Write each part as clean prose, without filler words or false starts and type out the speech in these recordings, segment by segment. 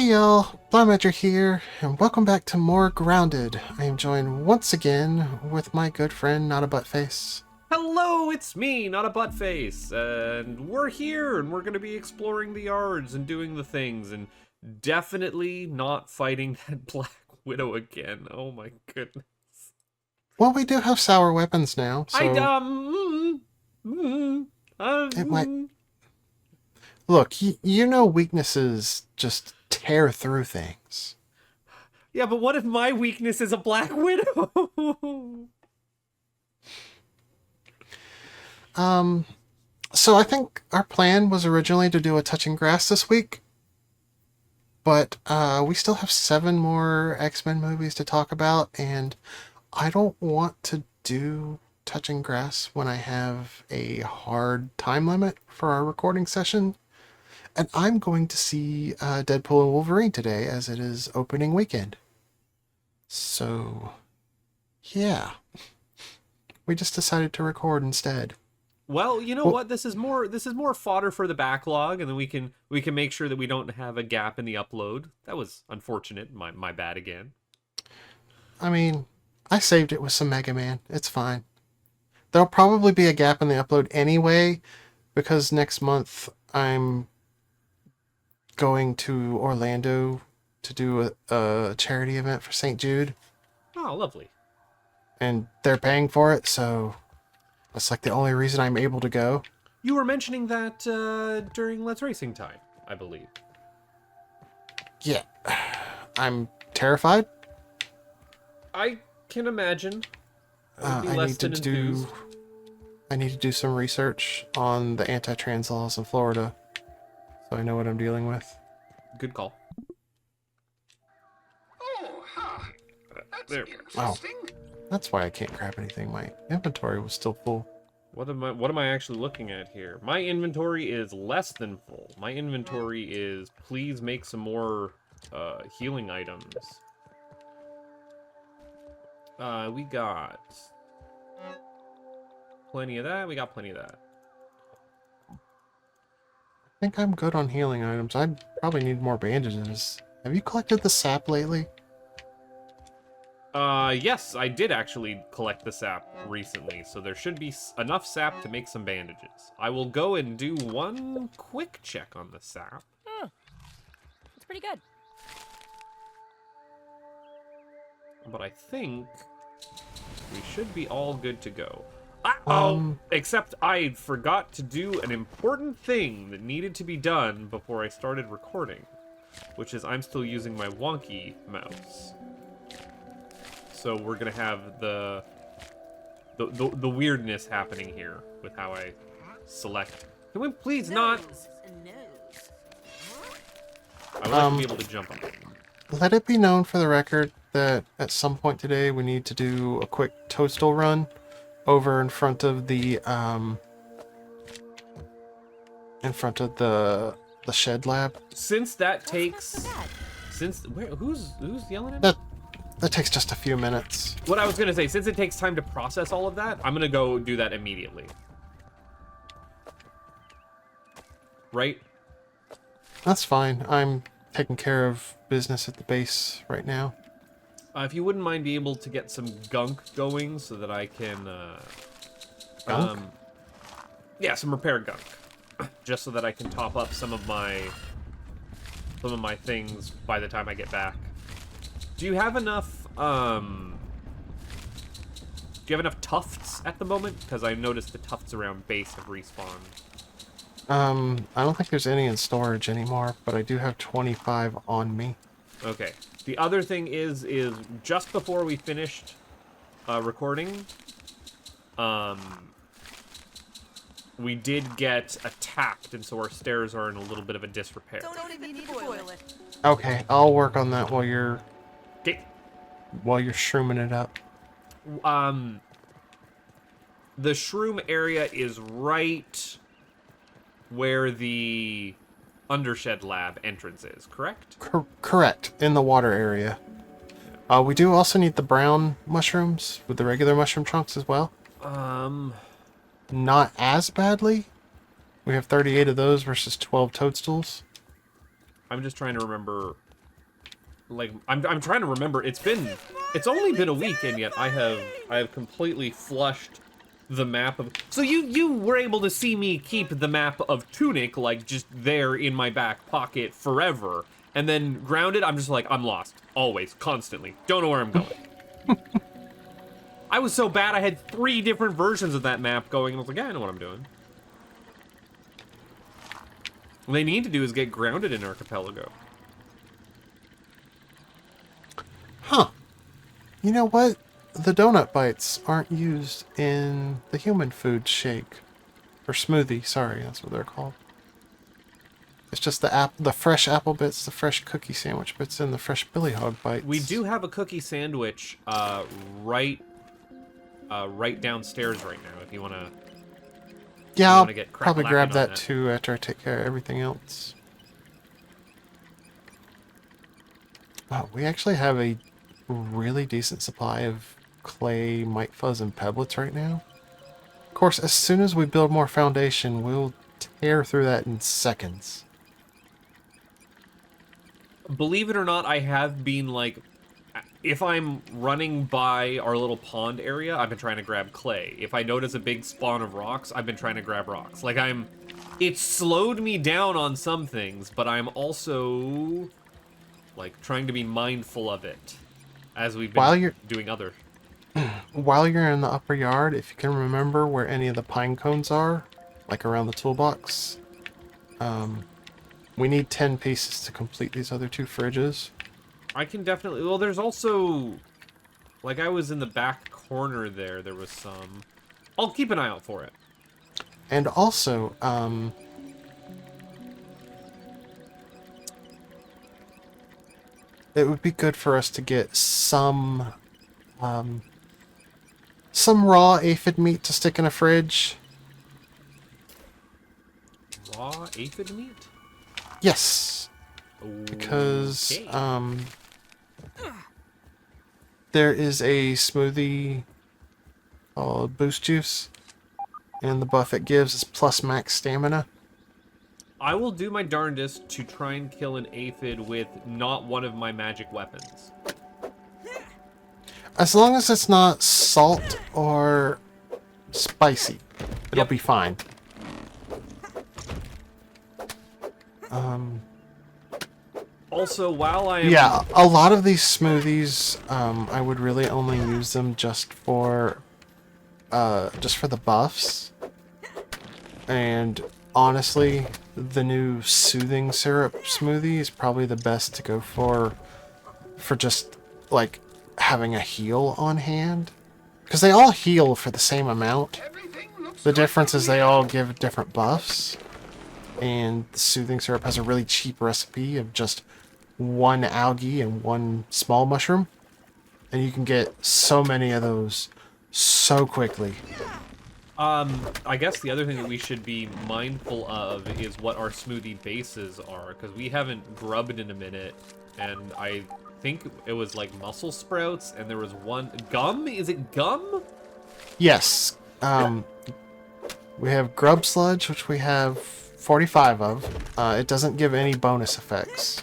Hey y'all, Blaumagier here, and welcome back to more Grounded. I am joined once again with my good friend, Not a Buttface. Hello, it's me, not a Buttface, and we're here, and we're gonna be exploring the yards and doing the things, and definitely not fighting that Black Widow again. Oh my goodness. Well, we do have sour weapons now, I so it might... Look, you know weaknesses just tear through things. Yeah, but what if my weakness is a Black Widow? So I think our plan was originally to do a Touching Grass this week, but we still have 7 more X-Men movies to talk about, and I don't want to do Touching Grass when I have a hard time limit for our recording session. And I'm going to see Deadpool and Wolverine today, as it is opening weekend. So, yeah. We just decided to record instead. Well, you know what? This is more fodder for the backlog, and then we can make sure that we don't have a gap in the upload. That was unfortunate. My bad again. I mean, I saved it with some Mega Man. It's fine. There'll probably be a gap in the upload anyway, because next month I'm going to Orlando to do a charity event for St. Jude. Oh, lovely. And they're paying for it, so that's like the only reason I'm able to go. You were mentioning that during Let's Racing time, I believe. Yeah. I'm terrified. I can imagine. I would be I less need to than enthused. I need to do some research on the anti-trans laws in Florida, so I know what I'm dealing with. Good call. Oh, huh. That's There. interesting. That's why I can't grab anything. My inventory was still full. What am I actually looking at here? My inventory is less than full. My inventory is please make some more healing items. We got plenty of that. We got plenty of that. I think I'm good on healing items. I probably need more bandages. Have you collected the sap lately? Yes, I did actually collect the sap recently, so there should be enough sap to make some bandages. I will go and do one quick check on the sap. It's pretty good. But I think we should be all good to go. Oh, except I forgot to do an important thing that needed to be done before I started recording, which is I'm still using my wonky mouse. So we're gonna have the weirdness happening here with how I select. Can we please not? I would like to be able to jump on it. Let it be known for the record that at some point today we need to do a quick toadstool run over in front of the shed lab. Since that takes, who's yelling at me? That takes just a few minutes. What I was gonna say, since it takes time to process all of that, I'm gonna go do that immediately. Right? That's fine. I'm taking care of business at the base right now. If you wouldn't mind be able to get some gunk going so that I can, Gunk? Yeah, some repair gunk. Just so that I can top up some of my things by the time I get back. Do you have enough, tufts at the moment? Because I noticed the tufts around base have respawned. I don't think there's any in storage anymore, but I do have 25 on me. Okay. The other thing is just before we finished recording, we did get attacked, and so our stairs are in a little bit of a disrepair. Don't even need to boil it. Okay, I'll work on that while you're Okay. shrooming it up. The shroom area is right where the Undershed Lab entrance is, correct? Correct, in the water area. We do also need the brown mushrooms with the regular mushroom chunks as well. Not as badly. We have 38 of those versus 12 toadstools. I'm just trying to remember like I'm trying to remember. It's only been a week, and yet I have completely flushed the map of. So you were able to see me keep the map of Tunic like just there in my back pocket forever, and then Grounded. I'm just like, I'm lost always, constantly. Don't know where I'm going. I was so bad I had 3 different versions of that map going, and I was like, yeah, I know what I'm doing. What they need to do is get Grounded in Archipelago. Huh. You know what? The donut bites aren't used in the human food shake. Or smoothie, sorry, that's what they're called. It's just the fresh apple bits, the fresh cookie sandwich bits, and the fresh Billy Hog bites. We do have a cookie sandwich right downstairs right now if you want to. Yeah, I'll get probably grab crack-lacking on that too after I take care of everything else. Oh, we actually have a really decent supply of clay, mite fuzz, and pebblets right now. Of course, as soon as we build more foundation, we'll tear through that in seconds. Believe it or not, I have been like, if I'm running by our little pond area, I've been trying to grab clay. If I notice a big spawn of rocks, I've been trying to grab rocks. Like it's slowed me down on some things, but I'm also like trying to be mindful of it as we've been doing other. While you're in the upper yard, if you can remember where any of the pine cones are, like around the toolbox, we need 10 pieces to complete these other 2 fridges. I can definitely... Well, there's also... Like, I was in the back corner there. There was some... I'll keep an eye out for it. And also, it would be good for us to get some raw aphid meat to stick in a fridge. Raw aphid meat? Yes. Because, Okay. there is a smoothie called Boost Juice, and the buff it gives is plus max stamina. I will do my darndest to try and kill an aphid with not one of my magic weapons. As long as it's not salt or spicy, it'll be fine. Also, while I am... Yeah, a lot of these smoothies, I would really only use them just for the buffs. And honestly, the new soothing syrup smoothie is probably the best to go for just like having a heal on hand, because they all heal for the same amount. The difference is they all give different buffs, and the soothing syrup has a really cheap recipe of just 1 algae and 1 small mushroom, and you can get so many of those so quickly. I guess the other thing that we should be mindful of is what our smoothie bases are, because we haven't grubbed in a minute, and I think it was like mussel sprouts, and there was one... Gum? Is it gum? Yes. We have grub sludge, which we have 45 of. It doesn't give any bonus effects.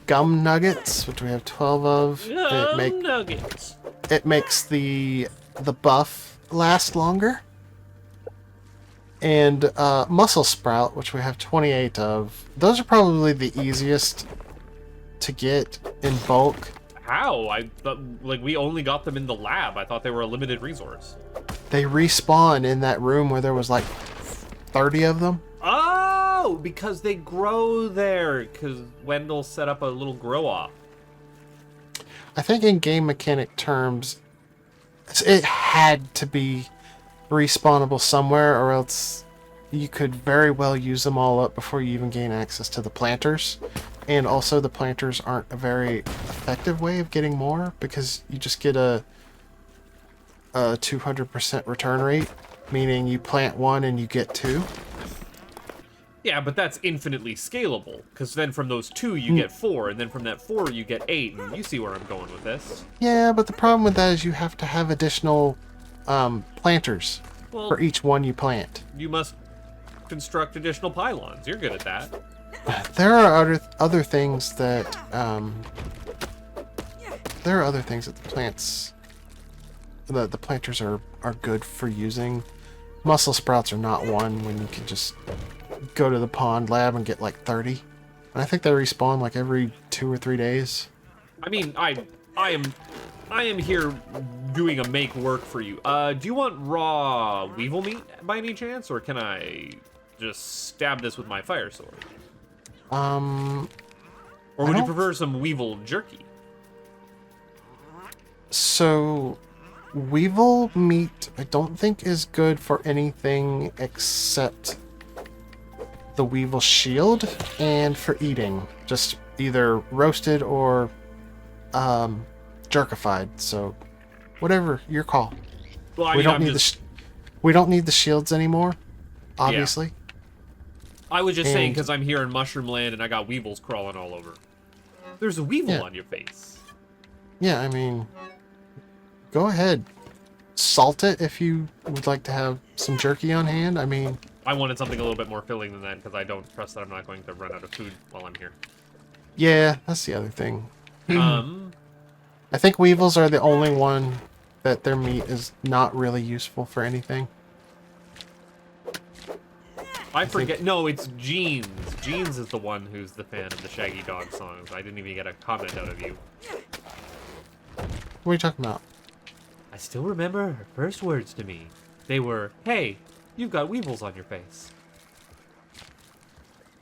Gum nuggets, which we have 12 of. Nuggets. It makes the buff last longer. And mussel sprout, which we have 28 of. Those are probably the easiest to get in bulk. How? I thought, like, we only got them in the lab. I thought they were a limited resource. They respawn in that room where there was like 30 of them. Oh, because they grow there. Because Wendell set up a little grow-off. I think in game mechanic terms, it had to be respawnable somewhere, or else you could very well use them all up before you even gain access to the planters. And also the planters aren't a very effective way of getting more, because you just get a 200% return rate, meaning you plant 1 and you get 2. Yeah, but that's infinitely scalable, because then from those 2 you get 4, and then from that 4 you get 8, and you see where I'm going with this. Yeah, but the problem with that is you have to have additional planters for each one you plant. You must construct additional pylons. You're good at that. there are other things that the plants, the planters are good for using. Mussel sprouts are not one when you can just go to the pond lab and get like 30. And I think they respawn like every 2 or 3 days. I mean, I am here doing a make work for you. Do you want raw weevil meat by any chance, or can I just stab this with my fire sword? Or would you prefer some weevil jerky? So, weevil meat I don't think is good for anything except the weevil shield and for eating. Just either roasted or jerkified. So, whatever, your call. Well, I we mean, don't need we don't need the shields anymore, obviously. Yeah. I was just saying because I'm here in Mushroom Land and I got weevils crawling all over. There's a weevil on your face. Yeah, I mean, go ahead. Salt it if you would like to have some jerky on hand. I mean, I wanted something a little bit more filling than that because I don't trust that I'm not going to run out of food while I'm here. yeah, that's the other thing. I think weevils are the only one that their meat is not really useful for anything. I forget. No, it's Jeans. Jeans is the one who's the fan of the Shaggy Dog songs. I didn't even get a comment out of you. What are you talking about? I still remember her first words to me. They were, "Hey, you've got weevils on your face."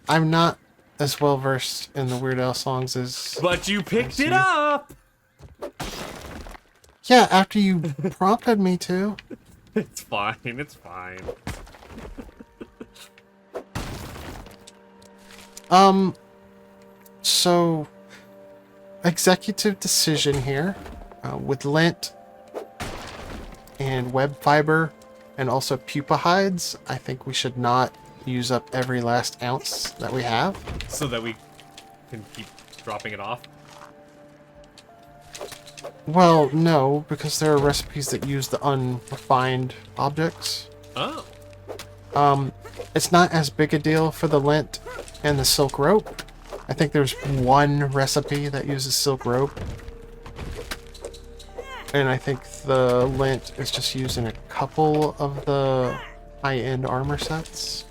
I'm not as well versed in the Weird Al songs as... But you picked it up! Yeah, after you prompted me to. It's fine, it's fine. So, executive decision here. With lint and web fiber and also pupa hides, I think we should not use up every last ounce that we have. So that we can keep dropping it off? Well, no, because there are recipes that use the unrefined objects. Oh. It's not as big a deal for the lint and the silk rope. I think there's one recipe that uses silk rope. And I think the lint is just used in a couple of the high-end armor sets.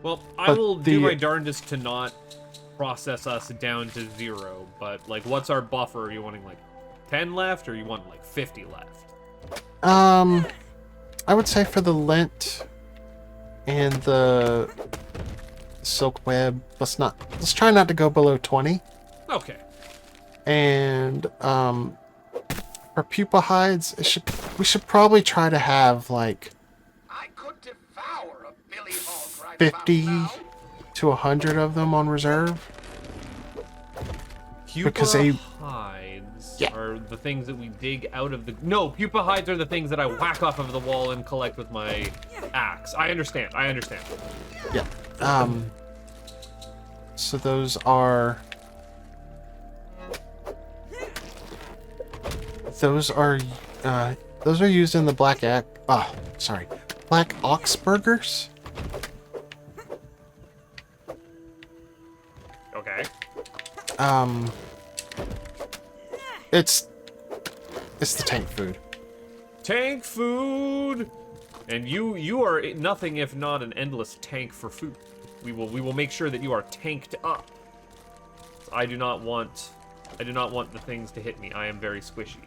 Well, I will do my darndest to not process us down to 0, but, like, what's our buffer? Are you wanting, like, 10 left, or you want, like, 50 left? I would say for the lint and the silk web, let's try not to go below 20. Okay. And for pupa hides, we should probably try to have like I could devour a billy hog right 50 about now. to 100 of them on reserve. Pupa hides are the things that we dig out of the... No, pupa hides are the things that I whack off of the wall and collect with my axe. I understand. Yeah. So those are used in the black ox burgers. Okay. It's the tank food. Tank food! And you are nothing if not an endless tank for food. We will make sure that you are tanked up. I do not want the things to hit me. I am very squishy.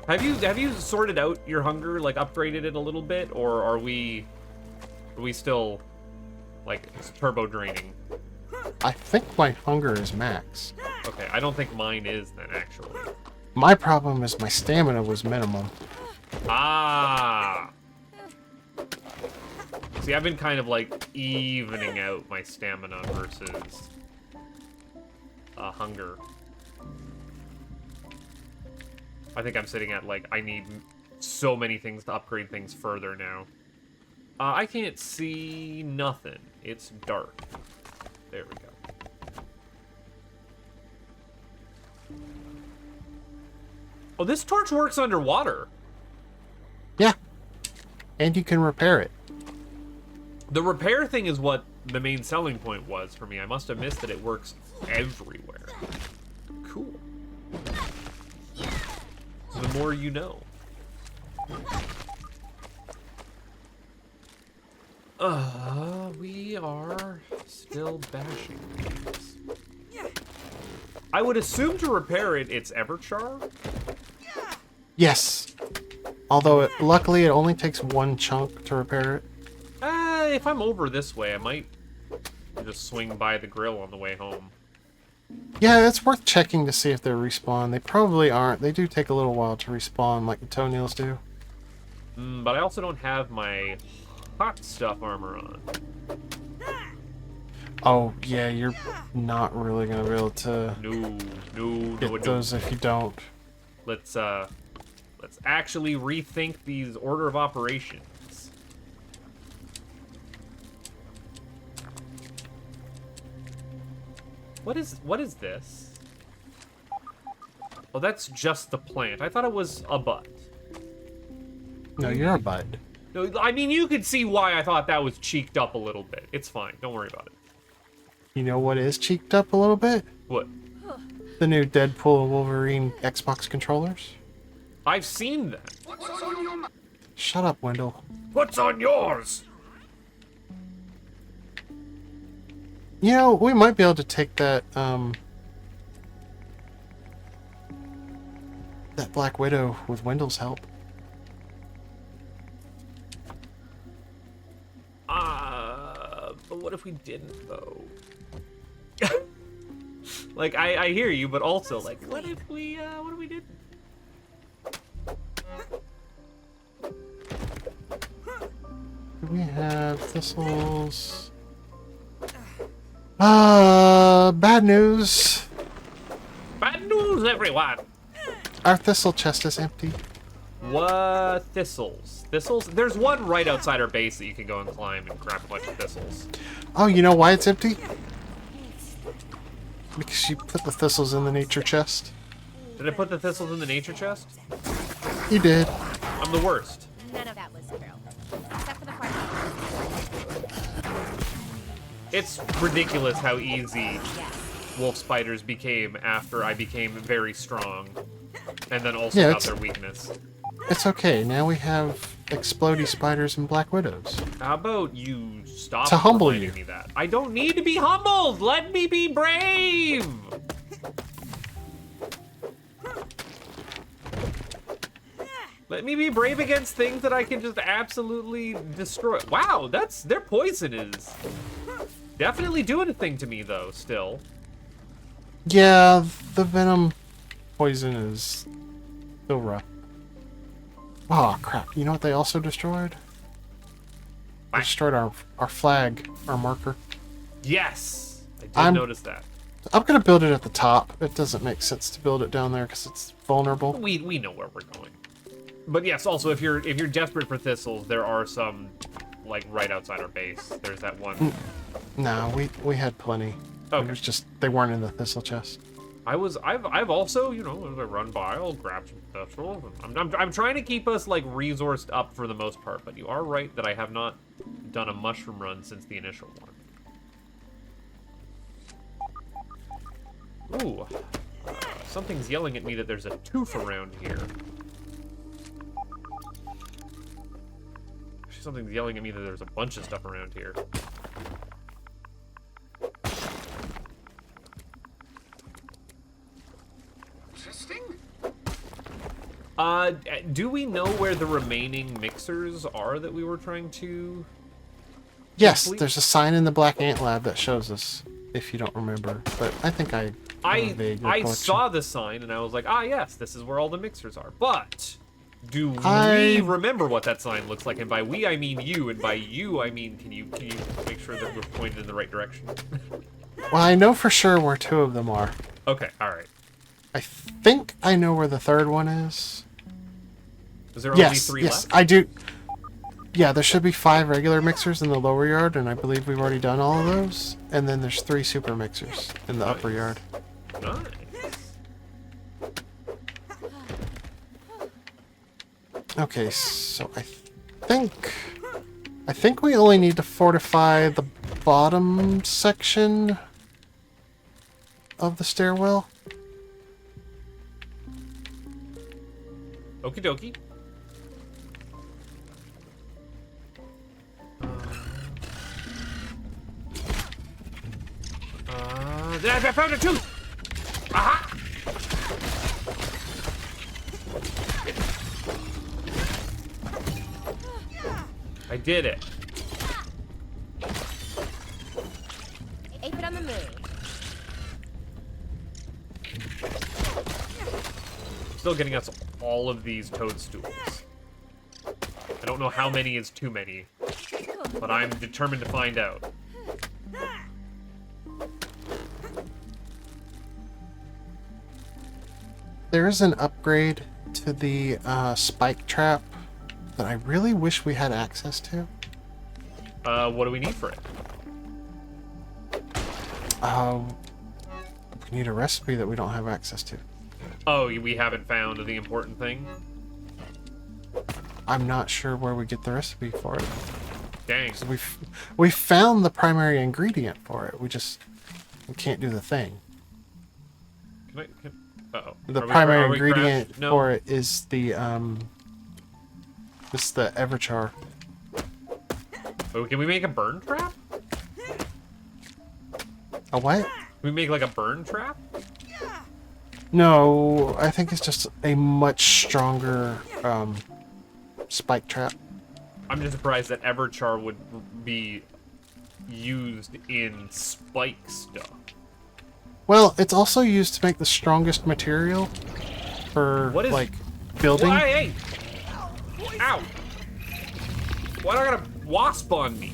Have you sorted out your hunger, like upgraded it a little bit, or are we still like turbo draining? I think my hunger is max. Okay, I don't think mine is then actually. My problem is my stamina was minimum. Ah. See, I've been kind of like evening out my stamina versus hunger. I think I'm sitting at like I need so many things to upgrade things further now. I can't see nothing. It's dark. There we go. Oh, this torch works underwater. Yeah. And you can repair it. The repair thing is what the main selling point was for me. I must have missed that it works everywhere. Cool. The more you know. We are still bashing things. I would assume to repair it, it's Everchar. Yes. Although, luckily, it only takes one chunk to repair it. If I'm over this way, I might just swing by the grill on the way home. Yeah, it's worth checking to see if they respawn. They probably aren't. They do take a little while to respawn, like the toenails do. But I also don't have my hot stuff armor on. Oh, yeah, you're not really going to be able to No. get those if you don't. Let's actually rethink these order of operations. What is this? Oh, that's just the plant. I thought it was a butt. No, you're a bud. No, I mean, you could see why I thought that was cheeked up a little bit. It's fine. Don't worry about it. You know what is cheeked up a little bit? What? The new Deadpool and Wolverine Xbox controllers. I've seen them. What's on your mind? Shut up, Wendell. What's on yours? You know, we might be able to take that, that Black Widow with Wendell's help. But what if we didn't, though? Like, I hear you, but also, like, what if we didn't? We have thistles. Bad news. Bad news, everyone! Our thistle chest is empty. What thistles? Thistles? There's one right outside our base that you can go and climb and grab a bunch of thistles. Oh, you know why it's empty? Because you put the thistles in the nature chest. Did I put the thistles in the nature chest? You did. I'm the worst. None of that was true. Except for the part. It's ridiculous how easy wolf spiders became after I became very strong. And then also Yeah, got their weakness. It's okay. Now we have explodey spiders and black widows. How about you stop To humble reminding you. me that? I don't need to be humbled! Let me be brave! Let me be brave against things that I can just absolutely destroy. Wow, their poison is definitely doing a thing to me though, still. Yeah, the venom poison is still rough. Oh, crap. You know what they also destroyed? They destroyed our flag, our marker. Yes! I did I'm- notice that. I'm going to build it at the top. It doesn't make sense to build it down there because it's vulnerable. We know where we're going. But yes, also if you're desperate for thistles, there are some like right outside our base. There's that one. No, we had plenty. Okay. It was just they weren't in the thistle chest. I've also, you know, as I run by, I'll grab some thistles. I'm trying to keep us like resourced up for the most part, but you are right that I have not done a mushroom run since the initial one. Ooh, something's yelling at me that there's a tooth around here. Actually, something's yelling at me that there's a bunch of stuff around here. Interesting. Do we know where the remaining mixers are that we were trying to... Yes, Complete? there's a sign in the Black Ant Lab that shows us, if you don't remember. But I think I have a vague I recollection. saw the sign and I was like, ah, yes, this is where all the mixers are. But do I- we remember what that sign looks like? And by we, I mean you. And by you, I mean, can you make sure that we're pointed in the right direction? Well, I know for sure where two of them are. Okay, all right. I think I know where the third one is. Is there only Yes, three yes, left? I do. Yeah, there should be 5 regular mixers in the lower yard, and I believe we've already done all of those. And then there's 3 super mixers in the upper yard. Nice. Okay, so I think we only need to fortify the bottom section of the stairwell. Okie dokie. I found a tooth! Aha! I did it. Aphid on the move. Still getting us all of these toadstools. I don't know how many is too many, but I'm determined to find out. There is an upgrade to the spike trap that I really wish we had access to. What do we need for it? We need a recipe that we don't have access to. Oh, we haven't found the important thing? I'm not sure where we get the recipe for it. Dang. We found the primary ingredient for it. We can't do the thing. Uh-oh. The Are we primary crashed? ingredient No. for it is the it's the Everchar. Oh, can we make a burn trap? A what? Can we make like a burn trap? No, I think it's just a much stronger spike trap. I'm just surprised that Everchar would be used in spike stuff. Well, it's also used to make the strongest material for What is- like building. Hey! Ow! Why do I got a wasp on me?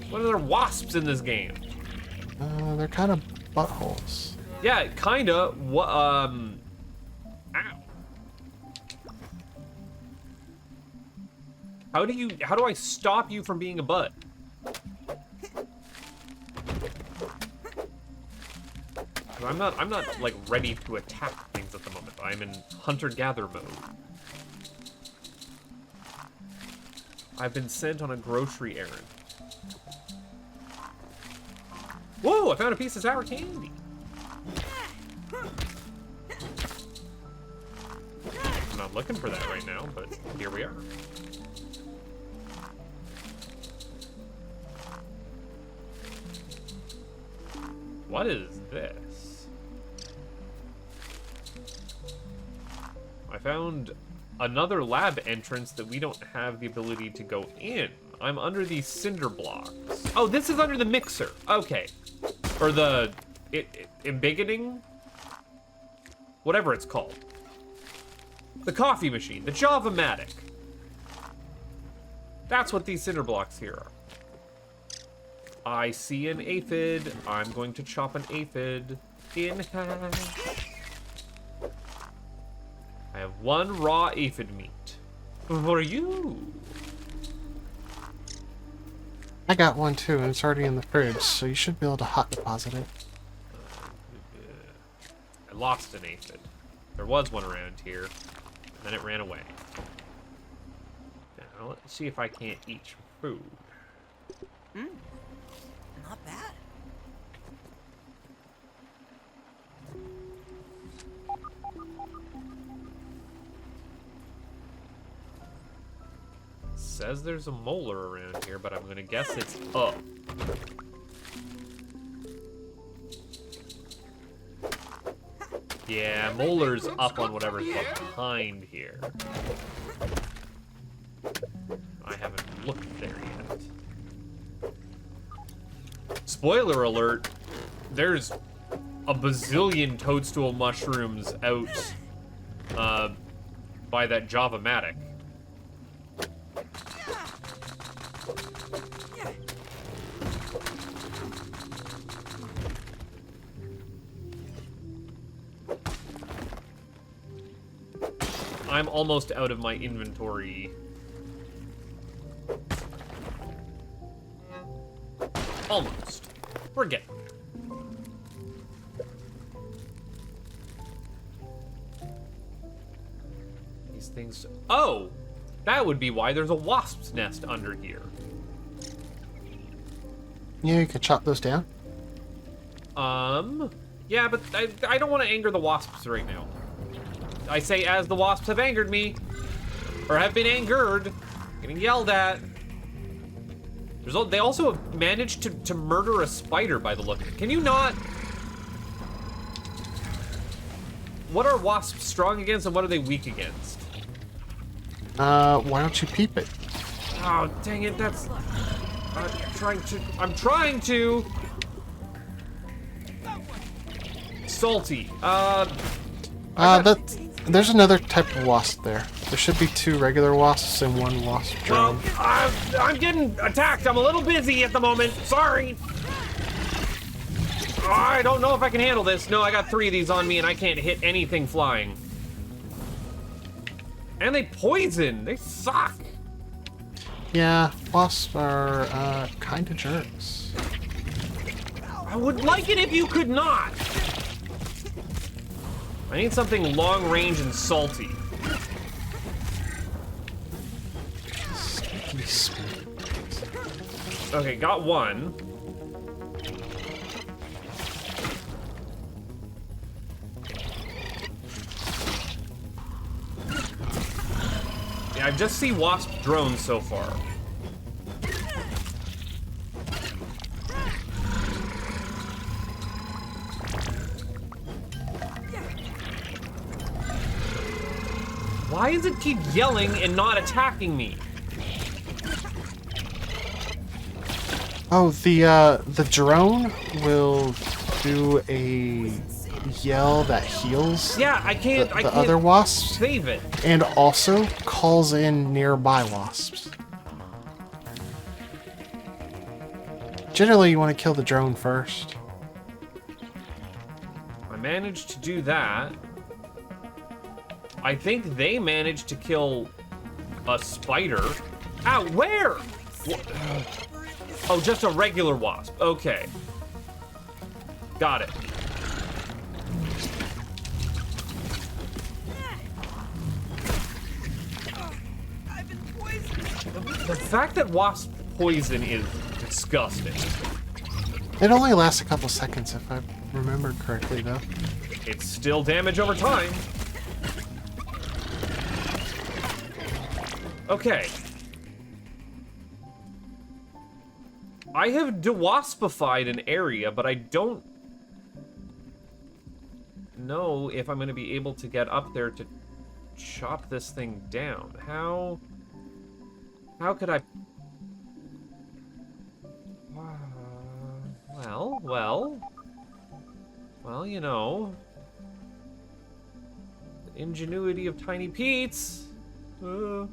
What are there wasps in this game? They're kind of buttholes. Yeah, kinda. What? Ow. How do I stop you from being a butt? I'm not like ready to attack things at the moment. I'm in hunter-gatherer mode. I've been sent on a grocery errand. Whoa, I found a piece of sour candy. I'm not looking for that right now, but here we are. What is this? I found another lab entrance that we don't have the ability to go in. I'm under these cinder blocks. Oh, this is under the mixer. Okay. Or the embiggening? Whatever it's called. The coffee machine, the Java-matic. That's what these cinder blocks here are. I see an aphid. I'm going to chop an aphid in half. I have one raw aphid meat. For you. I got one too, and it's already in the fridge, so you should be able to hot deposit it. I lost an aphid. There was one around here, and then it ran away. Now let's see if I can't eat food. Not bad. Says there's a molar around here, but I'm gonna guess it's up. Yeah, molar's up on whatever's behind here. I haven't looked there yet. Spoiler alert, there's a bazillion toadstool mushrooms out by that Java-matic. I'm almost out of my inventory. Almost. We're getting there. These things... Oh! That would be why there's a wasp's nest under here. Yeah, you can chop those down. Yeah, but I don't want to anger the wasps right now. I say as the wasps have angered me, or have been angered, getting yelled at. They also have managed to murder a spider by the look of it. Can you not? What are wasps strong against and what are they weak against? Why don't you peep it? Oh, dang it, that's... I'm trying to... Salty. There's another type of wasp there. There should be 2 regular wasps and 1 wasp drone. Well, I'm getting attacked. I'm a little busy at the moment. Sorry. I don't know if I can handle this. No, I got 3 of these on me and I can't hit anything flying. And they poison. They suck. Yeah, wasps are kind of jerks. I would like it if you could not. I need something long range and salty. Okay, got 1. Yeah, I just see wasp drones so far. Why does it keep yelling and not attacking me? Oh, the drone will do a yell that heals Yeah, I can't the other wasps, save it. and also calls in nearby wasps. Generally, you want to kill the drone first. I managed to do that. I think they managed to kill a spider. Ow, where? Oh, just a regular wasp. Okay. Got it. The fact that wasp poison is disgusting. It only lasts a couple seconds, if I remember correctly, though. It's still damage over time. Okay. I have dewaspified an area, but I don't know if I'm going to be able to get up there to chop this thing down. How could I... Well, you know. The ingenuity of Tiny Pete's. Fell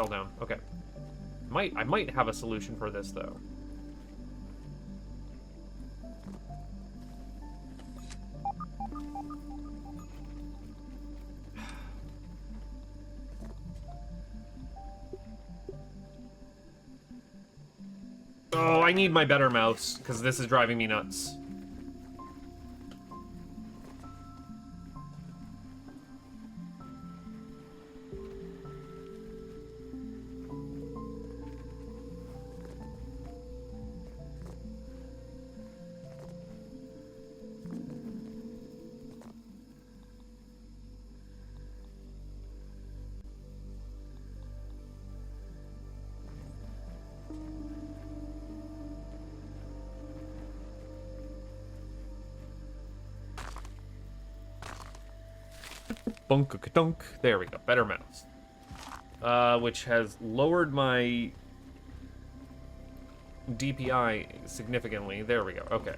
down. Okay. I might have a solution for this, though. Oh, I need my better mouse, because this is driving me nuts. Bunk-a-dunk. There we go. Better mouse. Which has lowered my DPI significantly. There we go. Okay.